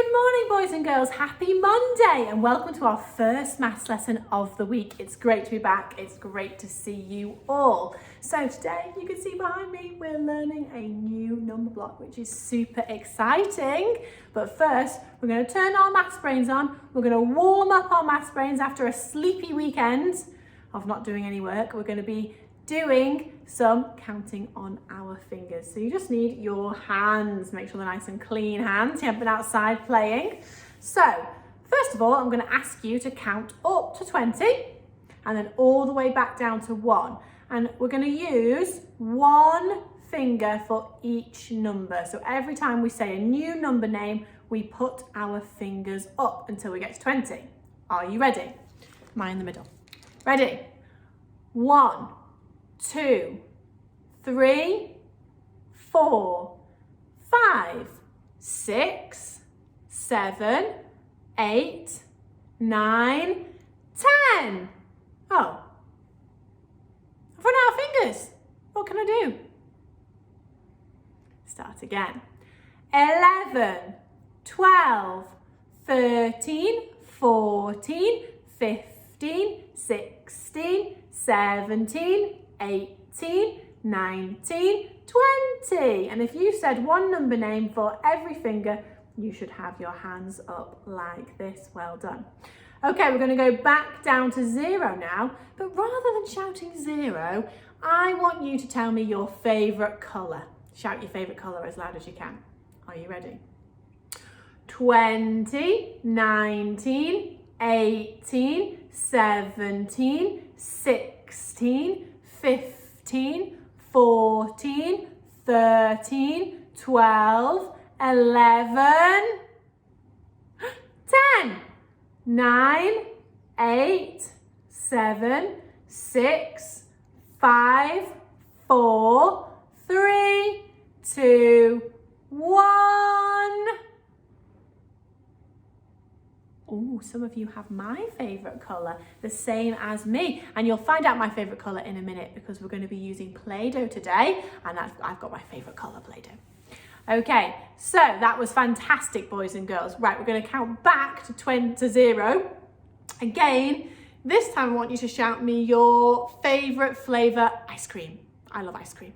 Good morning, boys and girls. Happy Monday and welcome to our first maths lesson of the week. It's great to be back. It's great to see you all. So today, you can see behind me, we're learning a new number block, which is super exciting. But first, we're going to turn our maths brains on. We're going to warm up our maths brains after a sleepy weekend of not doing any work. We're going to be doing some counting on our fingers. So you just need your hands. Make sure they're nice and clean hands. You haven't been outside playing. So first of all, I'm going to ask you to count up to 20 and then all the way back down to 1. And we're going to use one finger for each number. So every time we say a new number name, we put our fingers up until we get to 20. Are you ready? Mine in the middle. Ready? 1, 2, 3, 4, 5, 6, 7, 8, 9, 10. Oh, I've run out of fingers. What can I do? Start again. 11, 12, 13, 14, 15, 16, 17, 18, 19, 20. And if you said one number name for every finger, you should have your hands up like this. Well done. Okay, we're going to go back down to 0 now, but rather than shouting 0, I want you to tell me your favourite colour. Shout your favourite colour as loud as you can. Are you ready? 20, 19, 18, 17, 16, 15, 14, 13, 12, 11, 10, 9, 8, 7, 6, 5, 4, 3, 2, 1. Oh, some of you have my favourite colour, the same as me. And you'll find out my favourite colour in a minute because we're going to be using Play-Doh today. And I've got my favourite colour, Play-Doh. Okay, so that was fantastic, boys and girls. Right, we're going to count back to 0. Again, this time I want you to shout me your favourite flavour ice cream. I love ice cream.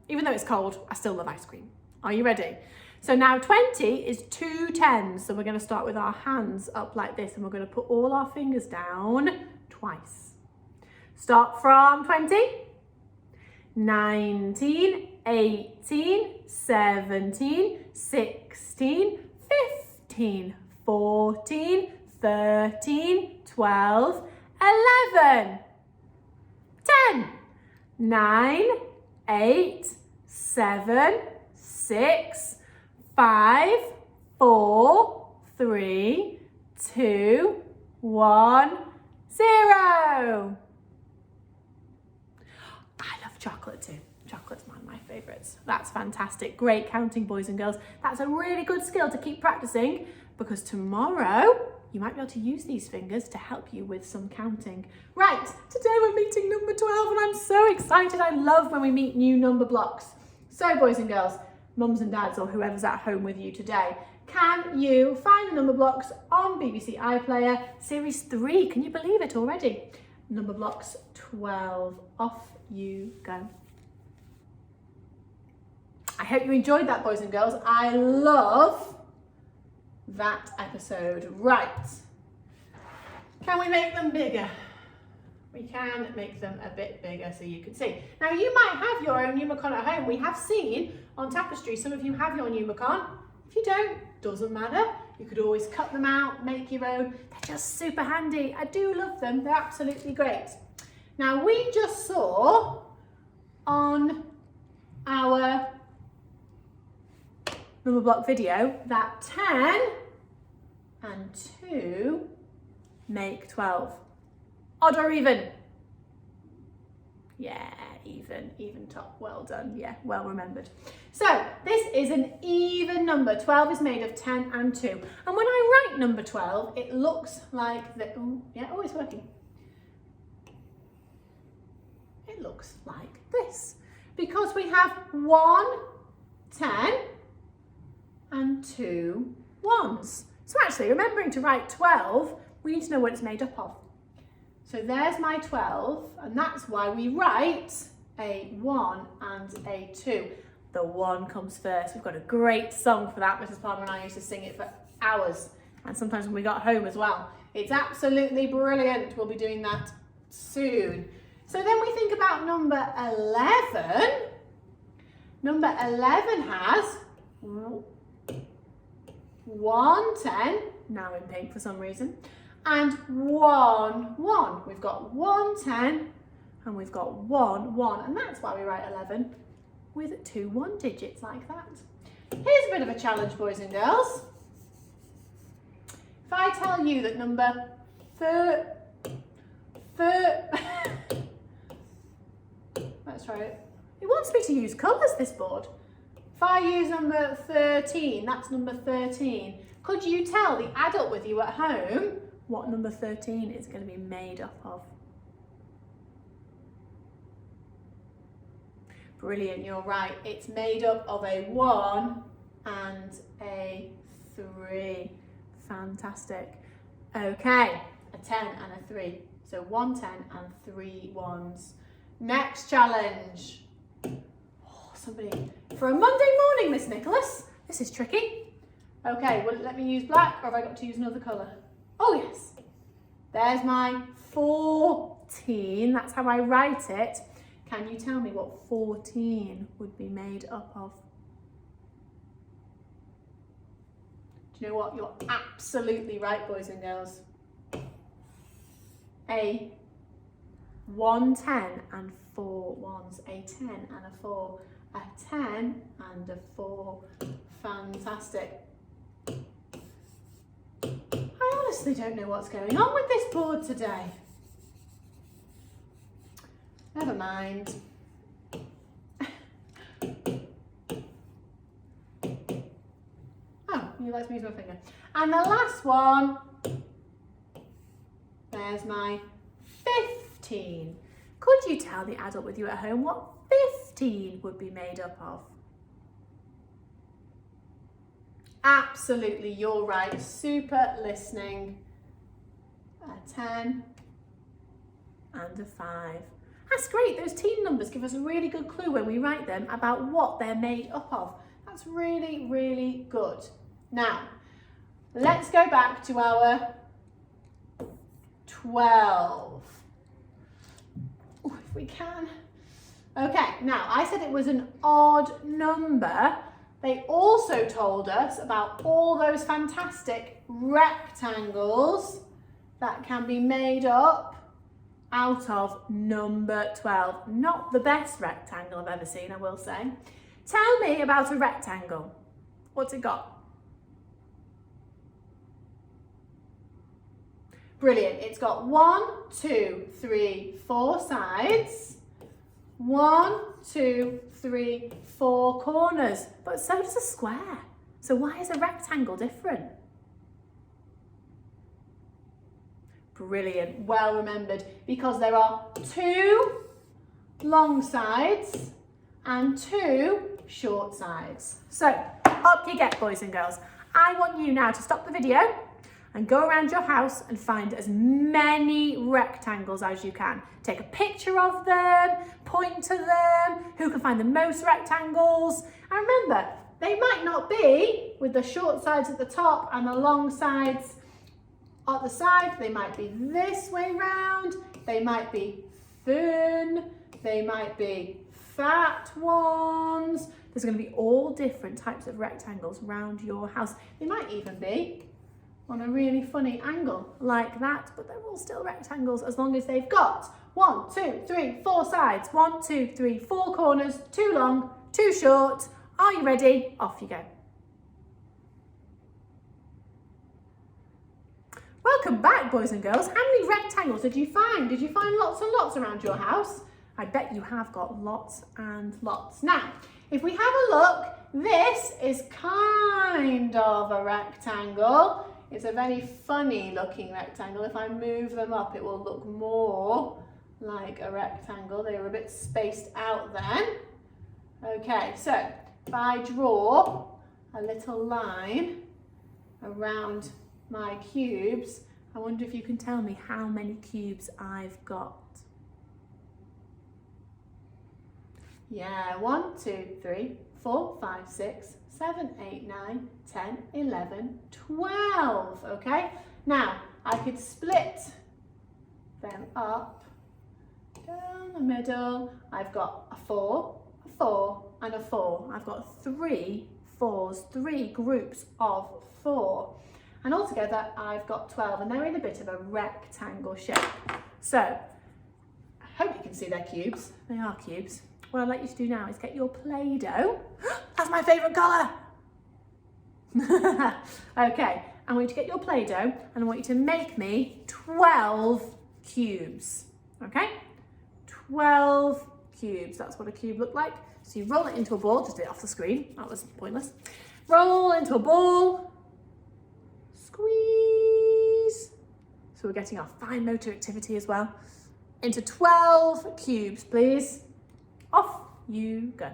Even though it's cold, I still love ice cream. Are you ready? So now 20 is 2 10s. So we're going to start with our hands up like this and we're going to put all our fingers down twice. Start from 20, 19, 18, 17, 16, 15, 14, 13, 12, 11, 10, 9, 8, 7, 6, 5, 4, 3, 2, 1, 0. I love chocolate too. Chocolate's one of my favourites. That's fantastic. Great counting, boys and girls. That's a really good skill to keep practicing because tomorrow you might be able to use these fingers to help you with some counting. Right, today we're meeting number 12 and I'm so excited. I love when we meet new number blocks. So, boys and girls, mums and dads or whoever's at home with you today, can you find the number blocks on BBC iPlayer Series 3? Can you believe it already? Number blocks 12. Off you go. I hope you enjoyed that, boys and girls. I love that episode. Right. Can we make them bigger? We can make them a bit bigger so you can see. Now you might have your own Numicon at home. We have seen on Tapestry, some of you have your Numicon. If you don't, doesn't matter. You could always cut them out, make your own. They're just super handy. I do love them. They're absolutely great. Now we just saw on our number block video that 10 and 2 make 12. Odd or even? Yeah, even top. Well done. Yeah, well remembered. So this is an even number. 12 is made of 10 and 2. And when I write number 12, it looks like that. Oh, yeah, oh, it's working. It looks like this because we have 1 10 and 2 ones. So actually, remembering to write 12, we need to know what it's made up of. So there's my 12, and that's why we write a 1 and a 2. The 1 comes first. We've got a great song for that. Mrs. Palmer and I used to sing it for hours, and sometimes when we got home as well. It's absolutely brilliant. We'll be doing that soon. So then we think about number 11. Number 11 has 1 10, now in pink for some reason, and 1 1. We've got 1 10 and we've got 1 1, and that's why we write 11 with 2 1 digits like that. Here's a bit of a challenge, boys and girls. If I tell you that number let's try it. It wants me to use colours, this board. If I use number 13, that's number 13. Could you tell the adult with you at home what number 13 is going to be made up of? Brilliant, you're right. It's made up of a 1 and a 3. Fantastic. Okay, a 10 and a 3. So 1 10 and 3 1s. Next challenge. Somebody, for a Monday morning, Miss Nicholas. This is tricky. Okay, will it let me use black, or have I got to use another colour? Oh yes. There's my 14. That's how I write it. Can you tell me what 14 would be made up of? Do you know what? You're absolutely right, boys and girls. A 1 10 and 4 1s. A 10 and a 4. A 10 and a 4. Fantastic. I honestly don't know what's going on with this board today. Never mind. Oh, you like to use my finger. And the last one, there's my 15. Could you tell the adult with you at home what 15 would be made up of? Absolutely, you're right. Super listening. A 10 and a 5. That's great. Those teen numbers give us a really good clue when we write them about what they're made up of. That's really, really good. Now, let's go back to our 12. Ooh, if we can. Okay, now I said it was an odd number. They also told us about all those fantastic rectangles that can be made up out of number 12. Not the best rectangle I've ever seen, I will say. Tell me about a rectangle. What's it got? Brilliant. It's got 1, 2, 3, 4 sides. 1, 2, 3, 4 corners. But so does a square. So why is a rectangle different? Brilliant. Well remembered. Because there are 2 long sides and 2 short sides. So up you get, boys and girls. I want you now to stop the video and go around your house and find as many rectangles as you can. Take a picture of them, point to them, who can find the most rectangles. And remember, they might not be with the short sides at the top and the long sides at the side. They might be this way round, they might be thin, they might be fat ones. There's going to be all different types of rectangles around your house. They might even be on a really funny angle like that, but they're all still rectangles as long as they've got 1, 2, 3, 4 sides, 1, 2, 3, 4 corners, 2 long, 2 short. Are you ready? Off you go. Welcome back, boys and girls. How many rectangles did you find? Did you find lots and lots around your house? I bet you have got lots and lots. Now, if we have a look, this is kind of a rectangle. It's a very funny looking rectangle. If I move them up, it will look more like a rectangle. They were a bit spaced out then. Okay, so if I draw a little line around my cubes, I wonder if you can tell me how many cubes I've got. Yeah, 1, 2, 3, 4, 5, 6, 7, 8, 9, 10, 11, 12, okay? Now, I could split them up down the middle. I've got a 4, a 4, and a 4. I've got 3 4s, 3 groups of 4. And altogether, I've got 12, and they're in a bit of a rectangle shape. So, I hope you can see their cubes. They are cubes. What I'd like you to do now is get your Play-Doh. That's my favourite colour. Okay, I want you to get your Play-Doh and I want you to make me 12 cubes. Okay? 12 cubes. That's what a cube looked like. So you roll it into a ball. Just do it off the screen. That was pointless. Roll into a ball. Squeeze. So we're getting our fine motor activity as well. Into 12 cubes, please. Off you go.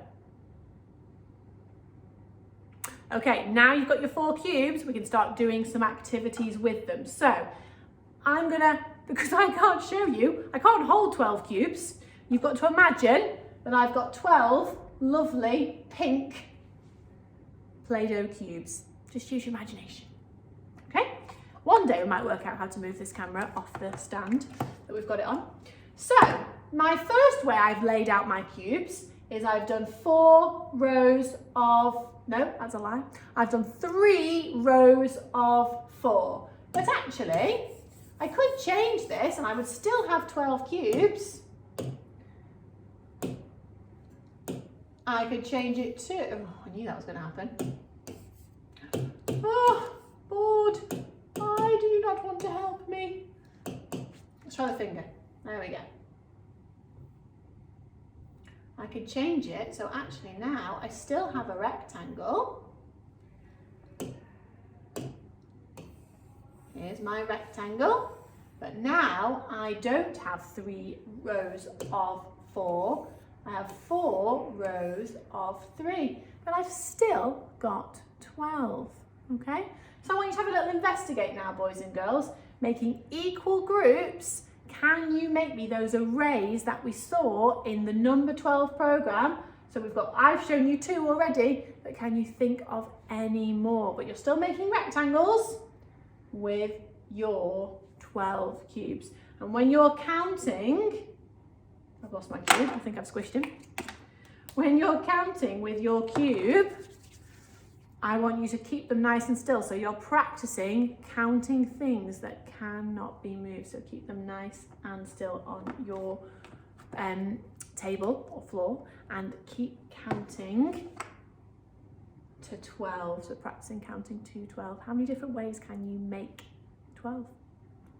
Okay, now you've got your 4 cubes, we can start doing some activities with them. So I'm gonna, because I can't show you, I can't hold 12 cubes. You've got to imagine that I've got 12 lovely pink Play-Doh cubes. Just use your imagination. Okay? One day we might work out how to move this camera off the stand that we've got it on. So, my first way I've laid out my cubes is I've done 4 rows of, no, that's a lie. I've done 3 rows of 4. But actually, I could change this and I would still have 12 cubes. I could change it to, oh, I knew that was going to happen. Oh, board, why do you not want to help me? Let's try the finger. There we go. I could change it, so actually now I still have a rectangle. Here's my rectangle, but now I don't have 3 rows of 4. I have 4 rows of 3, but I've still got 12, okay? So I want you to have a little investigate now, boys and girls, making equal groups. Can you make me those arrays that we saw in the number 12 program? So we've got, I've shown you 2 already, but can you think of any more? But you're still making rectangles with your 12 cubes. And when you're counting, I've lost my cube, I think I've squished him. When you're counting with your cube, I want you to keep them nice and still. So you're practicing counting things that cannot be moved. So keep them nice and still on your table or floor and keep counting to 12. So practicing counting to 12. How many different ways can you make 12?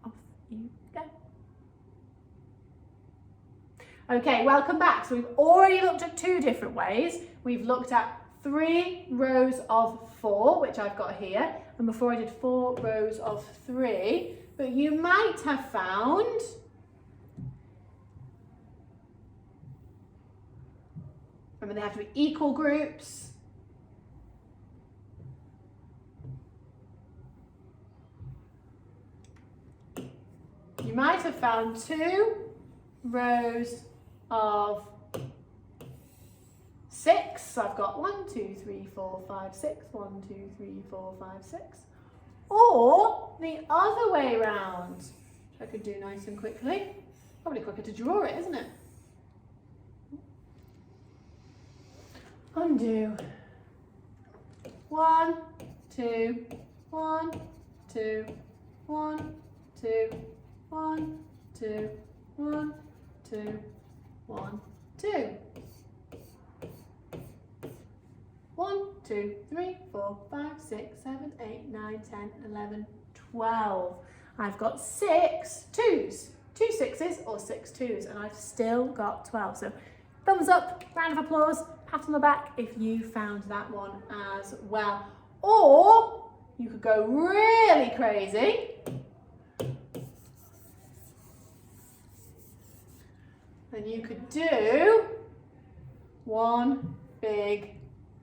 Off you go. Okay, welcome back. So we've already looked at 2 different ways. We've looked at 3 rows of 4, which I've got here, and before I did 4 rows of 3, but you might have found remember they have to be equal groups. You might have found 2 rows of 6. So I've got 1, 2, 3, 4, 5, 6. 1, 2, 3, 4, 5, 6. Or the other way around, which I could do nice and quickly. Probably quicker to draw it, isn't it? Undo. 1, 2, 1, 2, 1, 2, 1, 2, 1, 2, 1, 2. 1, 2, 3, 4, 5, 6, 7, 8, 9, 10, 11, 12. I've got 6 2s, 2 6s or 6 2s, and I've still got 12. So thumbs up, round of applause, pat on the back if you found that one as well. Or you could go really crazy. And you could do one big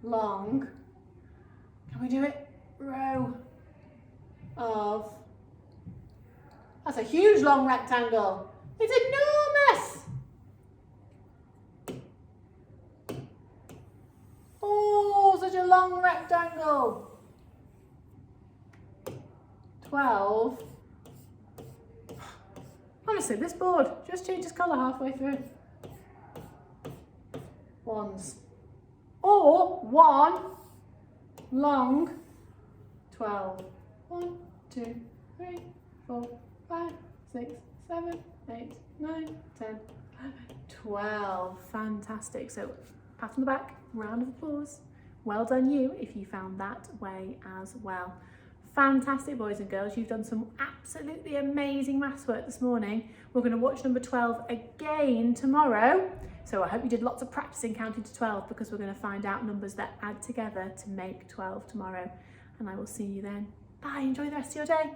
long, can we do it? Row of, that's a huge long rectangle. It's enormous. Oh, such a long rectangle. 12. Honestly, this board just changes colour halfway through. Ones. Or one long 12. 1, 2, 3, 4, 5, 6, 7, 8, 9, 10, 11, 12. Fantastic. So pat on the back, round of applause. Well done you if you found that way as well. Fantastic, boys and girls. You've done some absolutely amazing maths work this morning. We're going to watch number 12 again tomorrow. So I hope you did lots of practicing counting to 12 because we're going to find out numbers that add together to make 12 tomorrow. And I will see you then. Bye. Enjoy the rest of your day.